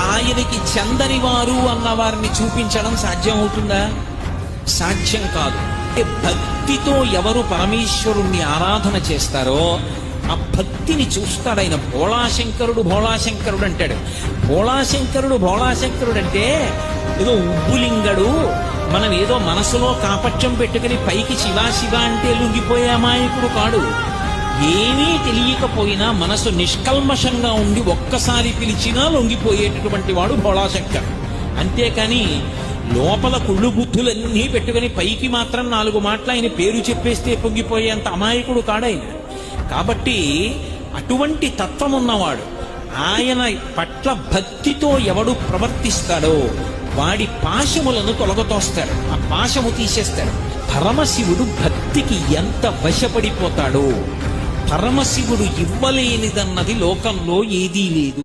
ఆయనకి చెందని వారు అన్న వారిని చూపించడం సాధ్యం అవుతుందా? సాధ్యం కాదు. భక్తితో ఎవరు పరమేశ్వరుణ్ణి ఆరాధన చేస్తారో ఆ భక్తిని చూస్తాడు ఆయన. భోళాశంకరుడు భోళాశంకరుడు అంటాడు. భోళాశంకరుడు అంటే ఏదో ఉబ్బులింగడు, మనం ఏదో మనసులో కాపట్యం పెట్టుకుని పైకి శివా శివ అంటే లొంగిపోయే అమాయకుడు కాడు. ఏమీ తెలియకపోయినా మనసు నిష్కల్మషంగా ఉండి ఒక్కసారి పిలిచినా లొంగిపోయేటటువంటి వాడు భోళాశంకర్. అంతేకాని లోపల కుళ్ళు బుద్ధులన్నీ పెట్టుకుని పైకి మాత్రం 4 మాటలు ఆయన పేరు చెప్పేస్తే పొంగిపోయేంత అమాయకుడు కాడాయన. కాబట్టి అటువంటి తత్వం ఉన్నవాడు, ఆయన పట్ల భక్తితో ఎవడు ప్రవర్తిస్తాడో వాడి పాశములను తొలగతోస్తాడు, ఆ పాశము తీసేస్తాడు. పరమశివుడు భక్తికి ఎంత వశపడిపోతాడో, పరమశివుడు ఇవ్వలేనిదన్నది లోకంలో ఏదీ లేదు.